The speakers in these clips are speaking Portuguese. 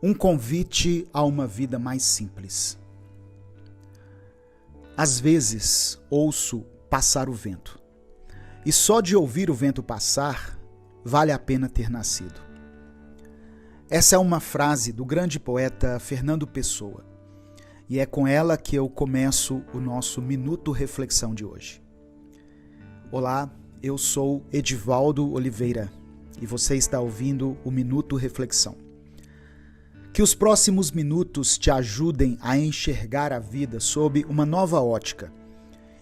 Um convite a uma vida mais simples. Às vezes, ouço passar o vento. E só de ouvir o vento passar, vale a pena ter nascido. Essa é uma frase do grande poeta Fernando Pessoa. E é com ela que eu começo o nosso Minuto Reflexão de hoje. Olá, eu sou Edivaldo Oliveira e você está ouvindo o Minuto Reflexão. Que os próximos minutos te ajudem a enxergar a vida sob uma nova ótica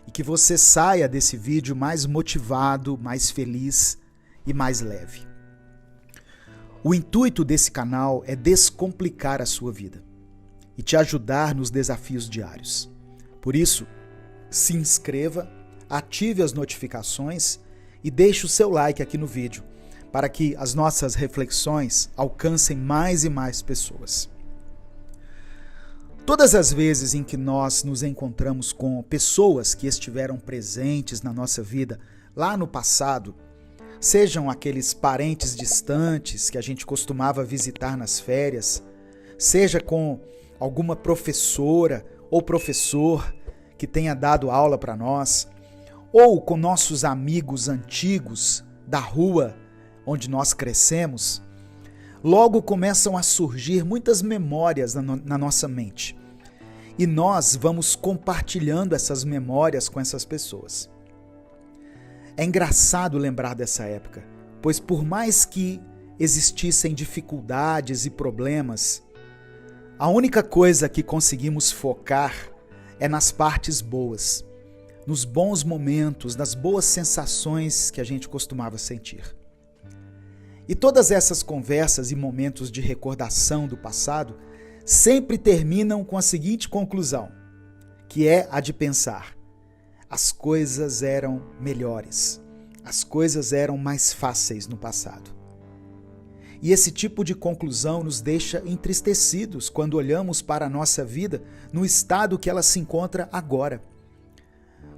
e que você saia desse vídeo mais motivado, mais feliz e mais leve. O intuito desse canal é descomplicar a sua vida e te ajudar nos desafios diários. Por isso, se inscreva, ative as notificações e deixe o seu like aqui no vídeo, para que as nossas reflexões alcancem mais e mais pessoas. Todas as vezes em que nós nos encontramos com pessoas que estiveram presentes na nossa vida lá no passado, sejam aqueles parentes distantes que a gente costumava visitar nas férias, seja com alguma professora ou professor que tenha dado aula para nós, ou com nossos amigos antigos da rua onde nós crescemos, logo começam a surgir muitas memórias na nossa mente. E nós vamos compartilhando essas memórias com essas pessoas. É engraçado lembrar dessa época, pois por mais que existissem dificuldades e problemas, a única coisa que conseguimos focar é nas partes boas, nos bons momentos, nas boas sensações que a gente costumava sentir. E todas essas conversas e momentos de recordação do passado sempre terminam com a seguinte conclusão, que é a de pensar: as coisas eram melhores, as coisas eram mais fáceis no passado. E esse tipo de conclusão nos deixa entristecidos quando olhamos para a nossa vida no estado que ela se encontra agora.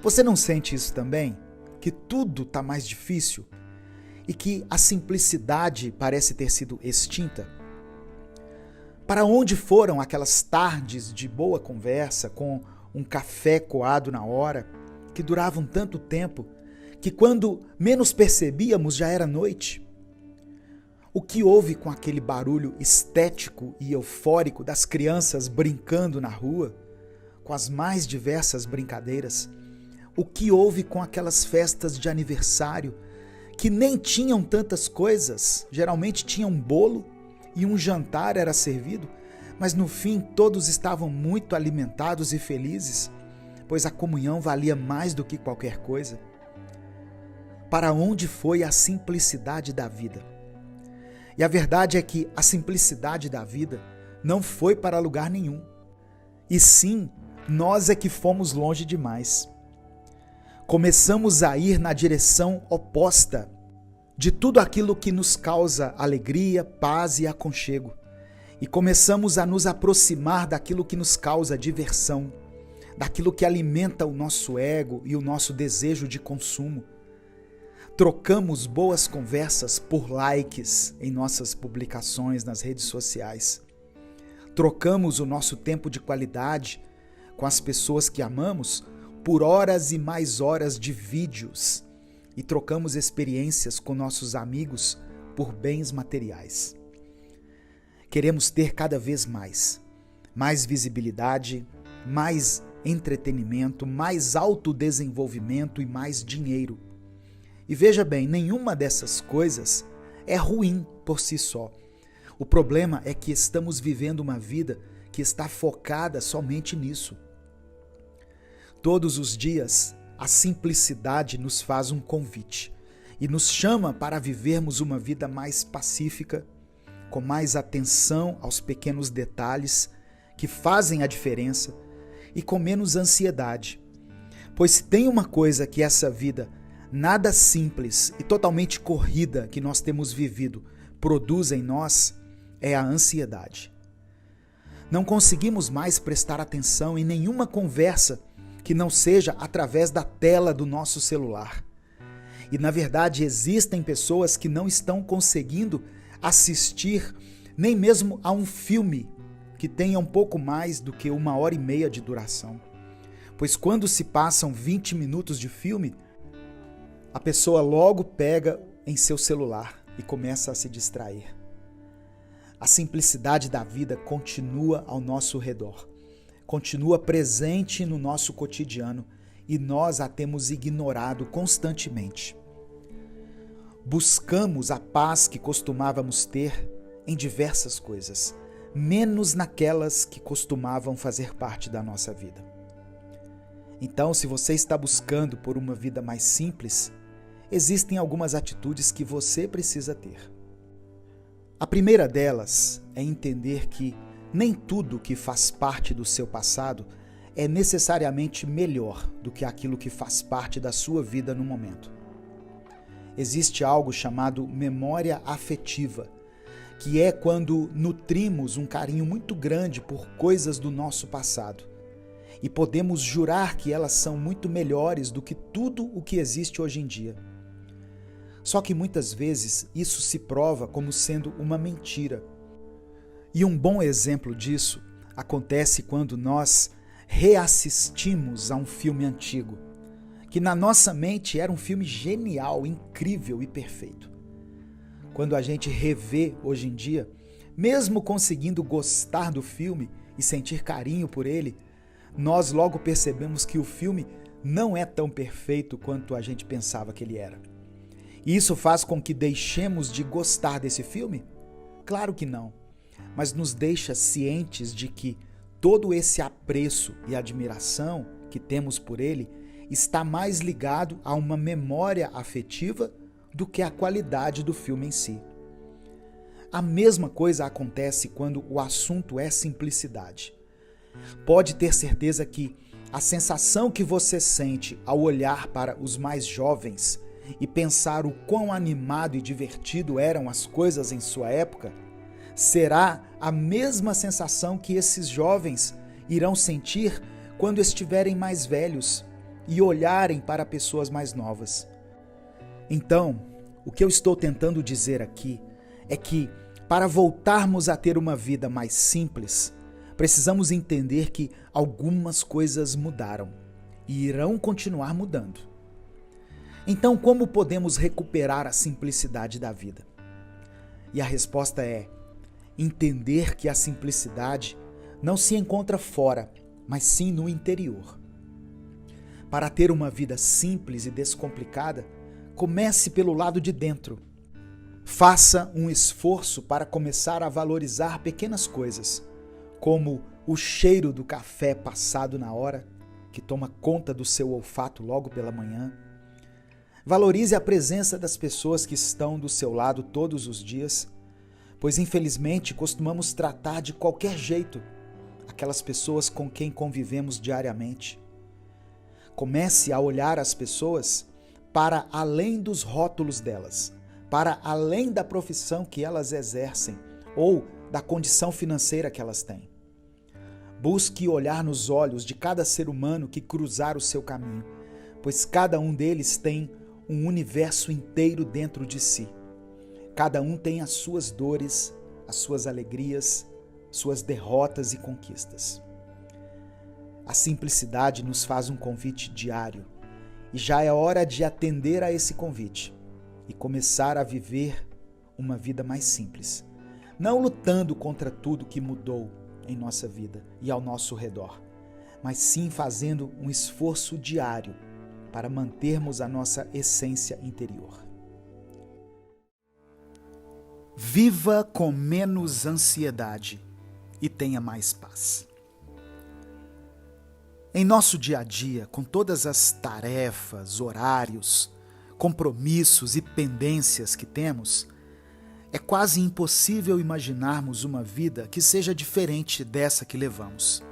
Você não sente isso também? Que tudo está mais difícil? E que a simplicidade parece ter sido extinta? Para onde foram aquelas tardes de boa conversa, com um café coado na hora, que duravam tanto tempo, que quando menos percebíamos já era noite? O que houve com aquele barulho estético e eufórico das crianças brincando na rua, com as mais diversas brincadeiras? O que houve com aquelas festas de aniversário, que nem tinham tantas coisas, geralmente tinha um bolo e um jantar era servido, mas no fim todos estavam muito alimentados e felizes, pois a comunhão valia mais do que qualquer coisa. Para onde foi a simplicidade da vida? E a verdade é que a simplicidade da vida não foi para lugar nenhum, e sim, nós é que fomos longe demais. Começamos a ir na direção oposta de tudo aquilo que nos causa alegria, paz e aconchego. E começamos a nos aproximar daquilo que nos causa diversão, daquilo que alimenta o nosso ego e o nosso desejo de consumo. Trocamos boas conversas por likes em nossas publicações nas redes sociais. Trocamos o nosso tempo de qualidade com as pessoas que amamos por horas e mais horas de vídeos, e trocamos experiências com nossos amigos por bens materiais. Queremos ter cada vez mais visibilidade, mais entretenimento, mais autodesenvolvimento e mais dinheiro. E veja bem, nenhuma dessas coisas é ruim por si só. O problema é que estamos vivendo uma vida que está focada somente nisso. Todos os dias, a simplicidade nos faz um convite e nos chama para vivermos uma vida mais pacífica, com mais atenção aos pequenos detalhes que fazem a diferença e com menos ansiedade. Pois se tem uma coisa que essa vida nada simples e totalmente corrida que nós temos vivido produz em nós, é a ansiedade. Não conseguimos mais prestar atenção em nenhuma conversa que não seja através da tela do nosso celular. E, na verdade, existem pessoas que não estão conseguindo assistir nem mesmo a um filme que tenha um pouco mais do que 1h30 de duração. Pois quando se passam 20 minutos de filme, a pessoa logo pega em seu celular e começa a se distrair. A simplicidade da vida continua ao nosso redor, continua presente no nosso cotidiano e nós a temos ignorado constantemente. Buscamos a paz que costumávamos ter em diversas coisas, menos naquelas que costumavam fazer parte da nossa vida. Então, se você está buscando por uma vida mais simples, existem algumas atitudes que você precisa ter. A primeira delas é entender que nem tudo que faz parte do seu passado é necessariamente melhor do que aquilo que faz parte da sua vida no momento. Existe algo chamado memória afetiva, que é quando nutrimos um carinho muito grande por coisas do nosso passado e podemos jurar que elas são muito melhores do que tudo o que existe hoje em dia. Só que muitas vezes isso se prova como sendo uma mentira. E um bom exemplo disso acontece quando nós reassistimos a um filme antigo, que na nossa mente era um filme genial, incrível e perfeito. Quando a gente revê hoje em dia, mesmo conseguindo gostar do filme e sentir carinho por ele, nós logo percebemos que o filme não é tão perfeito quanto a gente pensava que ele era. E isso faz com que deixemos de gostar desse filme? Claro que não, mas nos deixa cientes de que todo esse apreço e admiração que temos por ele está mais ligado a uma memória afetiva do que a qualidade do filme em si. A mesma coisa acontece quando o assunto é simplicidade. Pode ter certeza que a sensação que você sente ao olhar para os mais jovens e pensar o quão animado e divertido eram as coisas em sua época, será a mesma sensação que esses jovens irão sentir quando estiverem mais velhos e olharem para pessoas mais novas. Então, o que eu estou tentando dizer aqui é que, para voltarmos a ter uma vida mais simples, precisamos entender que algumas coisas mudaram e irão continuar mudando. Então, como podemos recuperar a simplicidade da vida? E a resposta é entender que a simplicidade não se encontra fora, mas sim no interior. Para ter uma vida simples e descomplicada, comece pelo lado de dentro. Faça um esforço para começar a valorizar pequenas coisas, como o cheiro do café passado na hora, que toma conta do seu olfato logo pela manhã. Valorize a presença das pessoas que estão do seu lado todos os dias, pois infelizmente costumamos tratar de qualquer jeito aquelas pessoas com quem convivemos diariamente. Comece a olhar as pessoas para além dos rótulos delas, para além da profissão que elas exercem ou da condição financeira que elas têm. Busque olhar nos olhos de cada ser humano que cruzar o seu caminho, pois cada um deles tem um universo inteiro dentro de si. Cada um tem as suas dores, as suas alegrias, suas derrotas e conquistas. A simplicidade nos faz um convite diário e já é hora de atender a esse convite e começar a viver uma vida mais simples, não lutando contra tudo que mudou em nossa vida e ao nosso redor, mas sim fazendo um esforço diário para mantermos a nossa essência interior. Viva com menos ansiedade e tenha mais paz. Em nosso dia a dia, com todas as tarefas, horários, compromissos e pendências que temos, é quase impossível imaginarmos uma vida que seja diferente dessa que levamos.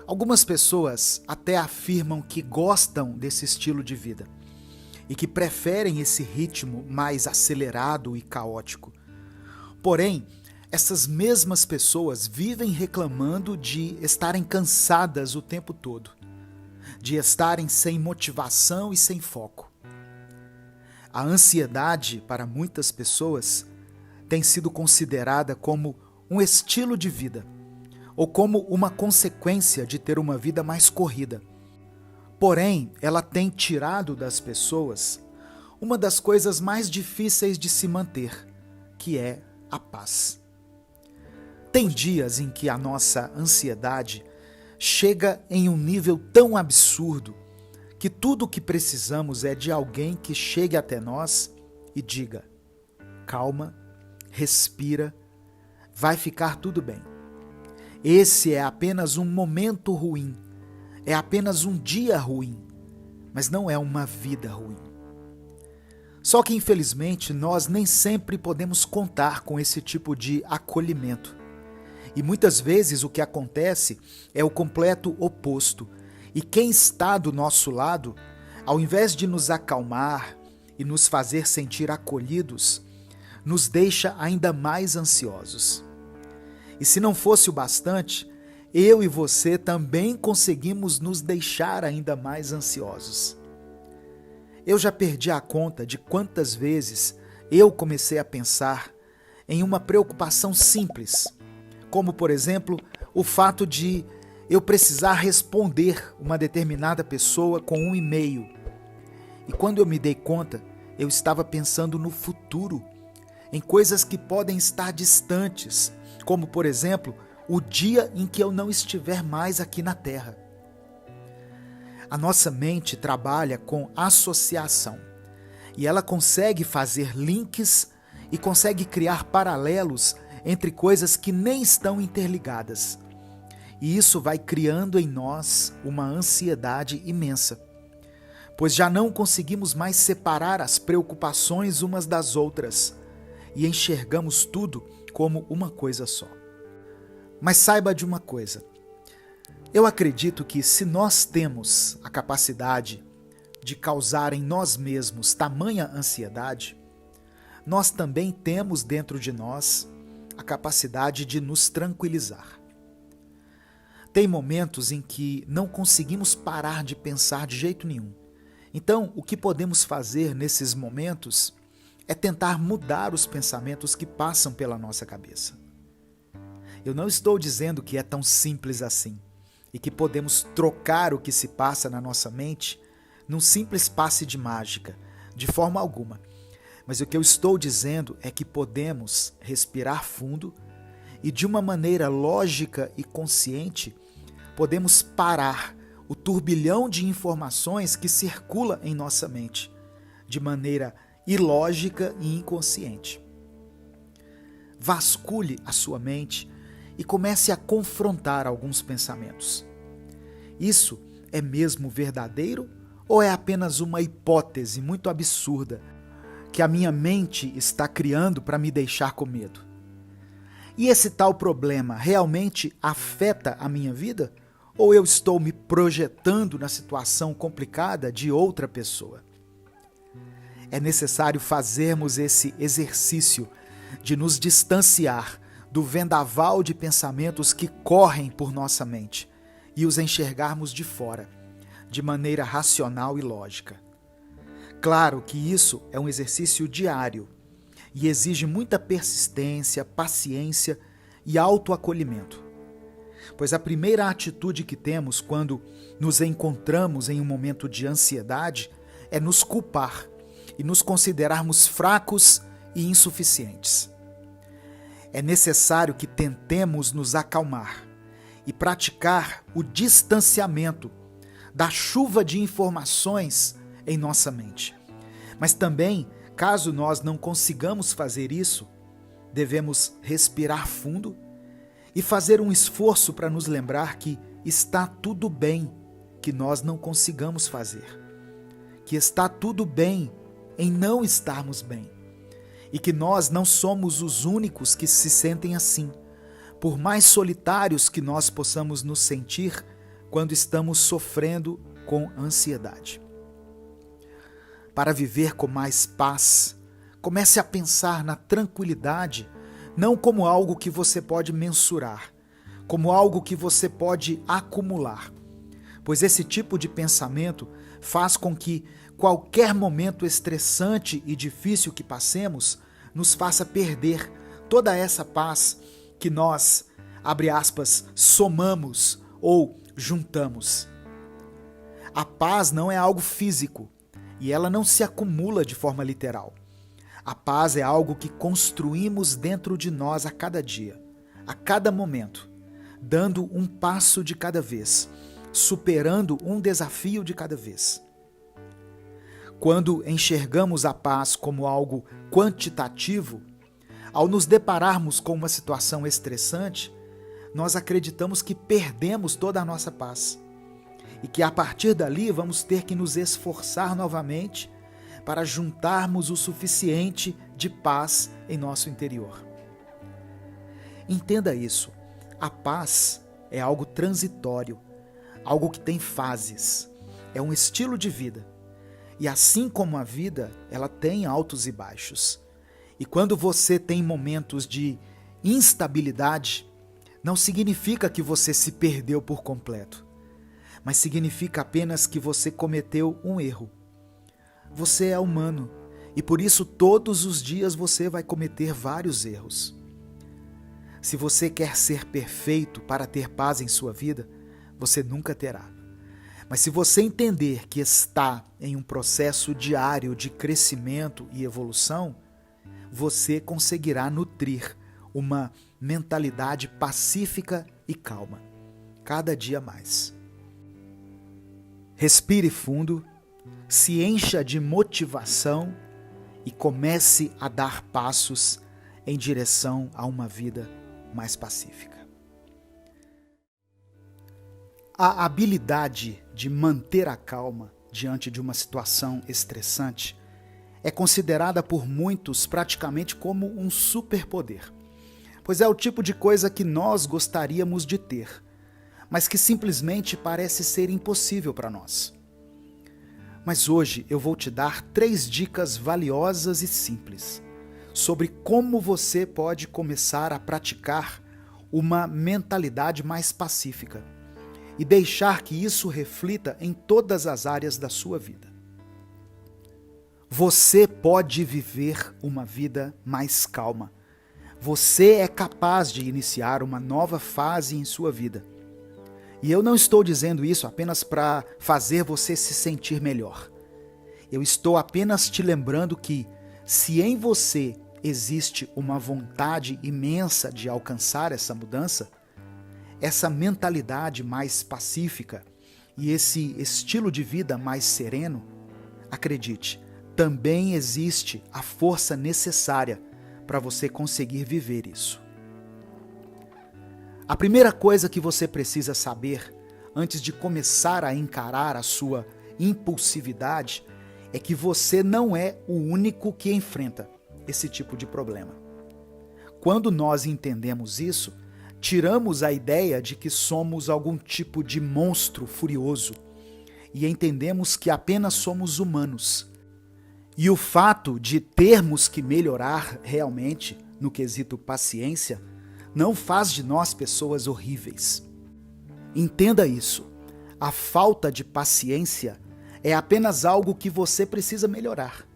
Algumas pessoas até afirmam que gostam desse estilo de vida e que preferem esse ritmo mais acelerado e caótico. Porém, essas mesmas pessoas vivem reclamando de estarem cansadas o tempo todo, de estarem sem motivação e sem foco. A ansiedade, para muitas pessoas, tem sido considerada como um estilo de vida, ou como uma consequência de ter uma vida mais corrida. Porém, ela tem tirado das pessoas uma das coisas mais difíceis de se manter, que é a paz. Tem dias em que a nossa ansiedade chega em um nível tão absurdo que tudo o que precisamos é de alguém que chegue até nós e diga: calma, respira, vai ficar tudo bem. Esse é apenas um momento ruim, é apenas um dia ruim, mas não é uma vida ruim. Só que, infelizmente, nós nem sempre podemos contar com esse tipo de acolhimento. E muitas vezes o que acontece é o completo oposto. E quem está do nosso lado, ao invés de nos acalmar e nos fazer sentir acolhidos, nos deixa ainda mais ansiosos. E se não fosse o bastante, eu e você também conseguimos nos deixar ainda mais ansiosos. Eu já perdi a conta de quantas vezes eu comecei a pensar em uma preocupação simples, como, por exemplo, o fato de eu precisar responder uma determinada pessoa com um e-mail. E quando eu me dei conta, eu estava pensando no futuro, em coisas que podem estar distantes, como, por exemplo, o dia em que eu não estiver mais aqui na Terra. A nossa mente trabalha com associação e ela consegue fazer links e consegue criar paralelos entre coisas que nem estão interligadas. E isso vai criando em nós uma ansiedade imensa, pois já não conseguimos mais separar as preocupações umas das outras e enxergamos tudo como uma coisa só. Mas saiba de uma coisa, eu acredito que se nós temos a capacidade de causar em nós mesmos tamanha ansiedade, nós também temos dentro de nós a capacidade de nos tranquilizar. Tem momentos em que não conseguimos parar de pensar de jeito nenhum. Então, o que podemos fazer nesses momentos é tentar mudar os pensamentos que passam pela nossa cabeça. Eu não estou dizendo que é tão simples assim e que podemos trocar o que se passa na nossa mente num simples passe de mágica, de forma alguma. Mas o que eu estou dizendo é que podemos respirar fundo e, de uma maneira lógica e consciente, podemos parar o turbilhão de informações que circula em nossa mente, de maneira ilógica e inconsciente. Vasculhe a sua mente e comece a confrontar alguns pensamentos. Isso é mesmo verdadeiro ou é apenas uma hipótese muito absurda que a minha mente está criando para me deixar com medo? E esse tal problema realmente afeta a minha vida? Ou eu estou me projetando na situação complicada de outra pessoa? É necessário fazermos esse exercício de nos distanciar do vendaval de pensamentos que correm por nossa mente e os enxergarmos de fora, de maneira racional e lógica. Claro que isso é um exercício diário e exige muita persistência, paciência e autoacolhimento. Pois a primeira atitude que temos quando nos encontramos em um momento de ansiedade é nos culpar e nos considerarmos fracos e insuficientes. É necessário que tentemos nos acalmar e praticar o distanciamento da chuva de informações em nossa mente. Mas também, caso nós não consigamos fazer isso, devemos respirar fundo e fazer um esforço para nos lembrar que está tudo bem que nós não consigamos fazer, que está tudo bem em não estarmos bem e que nós não somos os únicos que se sentem assim, por mais solitários que nós possamos nos sentir quando estamos sofrendo com ansiedade. Para viver com mais paz, comece a pensar na tranquilidade não como algo que você pode mensurar, como algo que você pode acumular, pois esse tipo de pensamento faz com que qualquer momento estressante e difícil que passemos nos faça perder toda essa paz que nós, abre aspas, somamos ou juntamos. A paz não é algo físico e ela não se acumula de forma literal. A paz é algo que construímos dentro de nós a cada dia, a cada momento, dando um passo de cada vez, superando um desafio de cada vez. Quando enxergamos a paz como algo quantitativo, ao nos depararmos com uma situação estressante, nós acreditamos que perdemos toda a nossa paz e que a partir dali vamos ter que nos esforçar novamente para juntarmos o suficiente de paz em nosso interior. Entenda isso, a paz é algo transitório, algo que tem fases, é um estilo de vida. E assim como a vida, ela tem altos e baixos. E quando você tem momentos de instabilidade, não significa que você se perdeu por completo, mas significa apenas que você cometeu um erro. Você é humano e por isso todos os dias você vai cometer vários erros. Se você quer ser perfeito para ter paz em sua vida, você nunca terá. Mas se você entender que está em um processo diário de crescimento e evolução, você conseguirá nutrir uma mentalidade pacífica e calma, cada dia mais. Respire fundo, se encha de motivação e comece a dar passos em direção a uma vida mais pacífica. A habilidade de manter a calma diante de uma situação estressante é considerada por muitos praticamente como um superpoder, pois é o tipo de coisa que nós gostaríamos de ter, mas que simplesmente parece ser impossível para nós. Mas hoje eu vou te dar 3 dicas valiosas e simples sobre como você pode começar a praticar uma mentalidade mais pacífica e deixar que isso reflita em todas as áreas da sua vida. Você pode viver uma vida mais calma. Você é capaz de iniciar uma nova fase em sua vida. E eu não estou dizendo isso apenas para fazer você se sentir melhor. Eu estou apenas te lembrando que, se em você existe uma vontade imensa de alcançar essa mudança, essa mentalidade mais pacífica e esse estilo de vida mais sereno, acredite, também existe a força necessária para você conseguir viver isso. A primeira coisa que você precisa saber antes de começar a encarar a sua impulsividade é que você não é o único que enfrenta esse tipo de problema. Quando nós entendemos isso, tiramos a ideia de que somos algum tipo de monstro furioso e entendemos que apenas somos humanos. E o fato de termos que melhorar realmente no quesito paciência não faz de nós pessoas horríveis. Entenda isso. A falta de paciência é apenas algo que você precisa melhorar.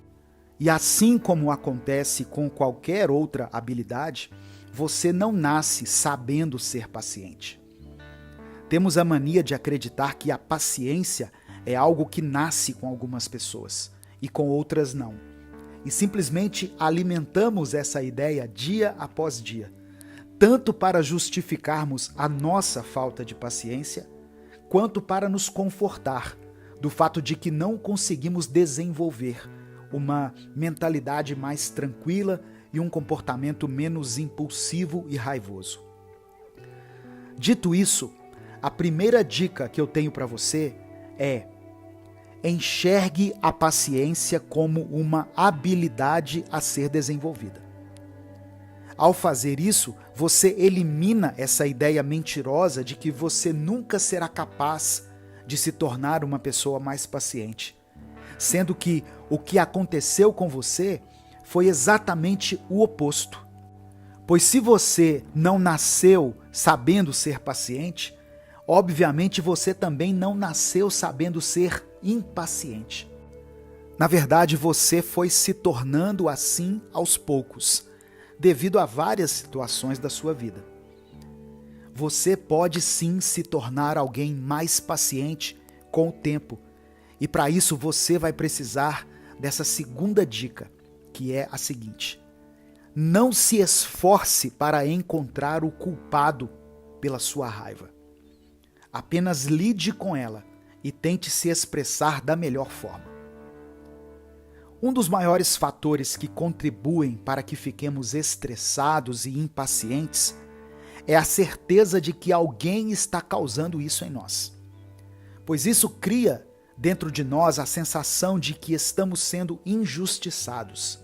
E assim como acontece com qualquer outra habilidade, você não nasce sabendo ser paciente. Temos a mania de acreditar que a paciência é algo que nasce com algumas pessoas e com outras não. E simplesmente alimentamos essa ideia dia após dia, tanto para justificarmos a nossa falta de paciência, quanto para nos confortar do fato de que não conseguimos desenvolver uma mentalidade mais tranquila e um comportamento menos impulsivo e raivoso. Dito isso, a primeira dica que eu tenho para você é: enxergue a paciência como uma habilidade a ser desenvolvida. Ao fazer isso, você elimina essa ideia mentirosa de que você nunca será capaz de se tornar uma pessoa mais paciente, sendo que o que aconteceu com você foi exatamente o oposto. Pois se você não nasceu sabendo ser paciente, obviamente você também não nasceu sabendo ser impaciente. Na verdade, você foi se tornando assim aos poucos, devido a várias situações da sua vida. Você pode sim se tornar alguém mais paciente com o tempo. E para isso você vai precisar dessa segunda dica, que é a seguinte: não se esforce para encontrar o culpado pela sua raiva. Apenas lide com ela e tente se expressar da melhor forma. Um dos maiores fatores que contribuem para que fiquemos estressados e impacientes é a certeza de que alguém está causando isso em nós. Pois isso cria dentro de nós a sensação de que estamos sendo injustiçados.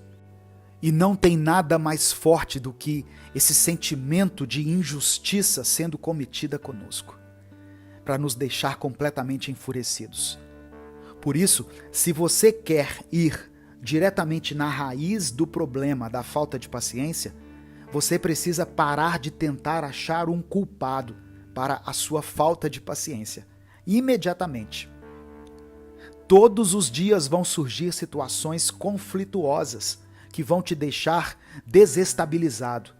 E não tem nada mais forte do que esse sentimento de injustiça sendo cometida conosco, para nos deixar completamente enfurecidos. Por isso, se você quer ir diretamente na raiz do problema da falta de paciência, você precisa parar de tentar achar um culpado para a sua falta de paciência, imediatamente. Todos os dias vão surgir situações conflituosas que vão te deixar desestabilizado.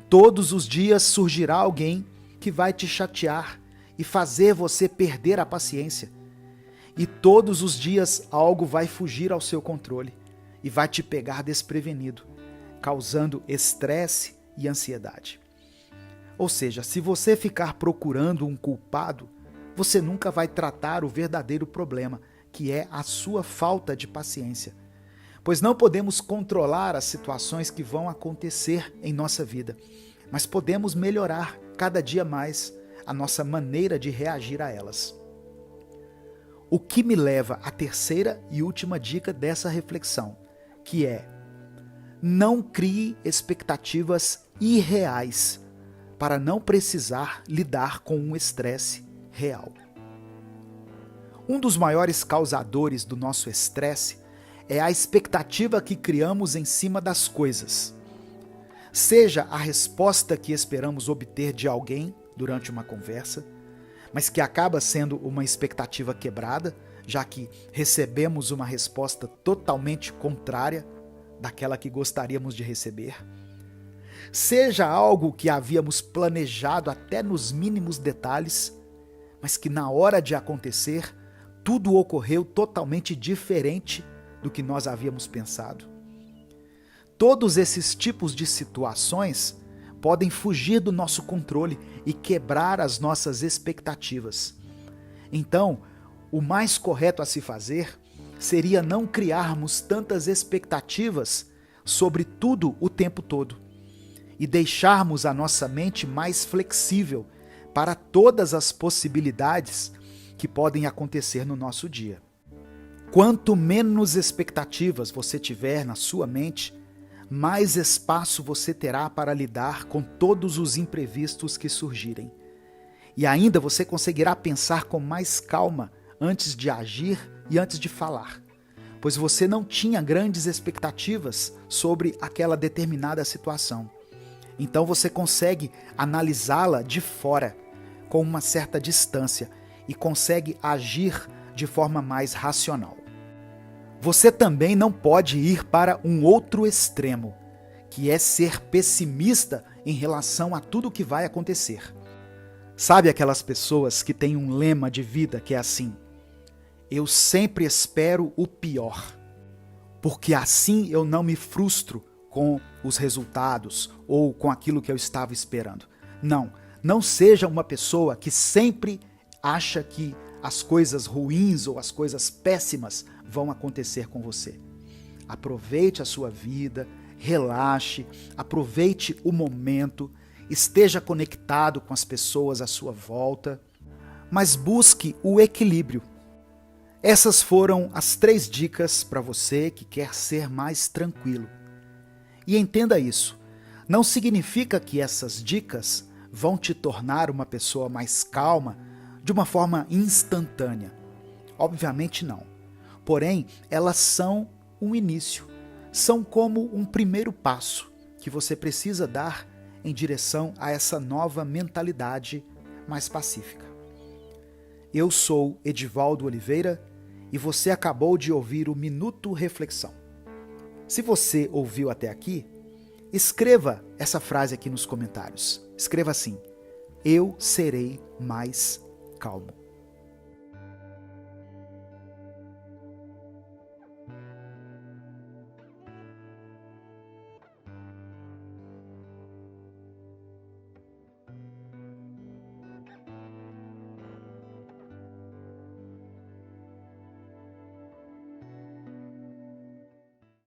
Todos os dias surgirá alguém que vai te chatear e fazer você perder a paciência. E todos os dias algo vai fugir ao seu controle e vai te pegar desprevenido, causando estresse e ansiedade. Ou seja, se você ficar procurando um culpado, você nunca vai tratar o verdadeiro problema, que é a sua falta de paciência. Pois não podemos controlar as situações que vão acontecer em nossa vida, mas podemos melhorar cada dia mais a nossa maneira de reagir a elas. O que me leva à terceira e última dica dessa reflexão, que é: não crie expectativas irreais para não precisar lidar com um estresse real. Um dos maiores causadores do nosso estresse é a expectativa que criamos em cima das coisas. Seja a resposta que esperamos obter de alguém durante uma conversa, mas que acaba sendo uma expectativa quebrada, já que recebemos uma resposta totalmente contrária daquela que gostaríamos de receber. Seja algo que havíamos planejado até nos mínimos detalhes, mas que na hora de acontecer, tudo ocorreu totalmente diferente do que nós havíamos pensado. Todos esses tipos de situações podem fugir do nosso controle e quebrar as nossas expectativas. Então, o mais correto a se fazer seria não criarmos tantas expectativas sobre tudo o tempo todo e deixarmos a nossa mente mais flexível para todas as possibilidades que podem acontecer no nosso dia. Quanto menos expectativas você tiver na sua mente, mais espaço você terá para lidar com todos os imprevistos que surgirem. E ainda você conseguirá pensar com mais calma antes de agir e antes de falar, pois você não tinha grandes expectativas sobre aquela determinada situação. Então você consegue analisá-la de fora, com uma certa distância, e consegue agir de forma mais racional. Você também não pode ir para um outro extremo, que é ser pessimista em relação a tudo que vai acontecer. Sabe aquelas pessoas que têm um lema de vida que é assim: eu sempre espero o pior, porque assim eu não me frustro com os resultados ou com aquilo que eu estava esperando. Não seja uma pessoa que sempre acha que as coisas ruins ou as coisas péssimas vão acontecer com você. Aproveite a sua vida, relaxe, aproveite o momento, esteja conectado com as pessoas à sua volta, mas busque o equilíbrio. Essas foram as 3 dicas para você que quer ser mais tranquilo. E entenda isso, não significa que essas dicas vão te tornar uma pessoa mais calma de uma forma instantânea. Obviamente não. Porém, elas são um início, são como um primeiro passo que você precisa dar em direção a essa nova mentalidade mais pacífica. Eu sou Edivaldo Oliveira e você acabou de ouvir o Minuto Reflexão. Se você ouviu até aqui, escreva essa frase aqui nos comentários. Escreva assim: eu serei mais calmo.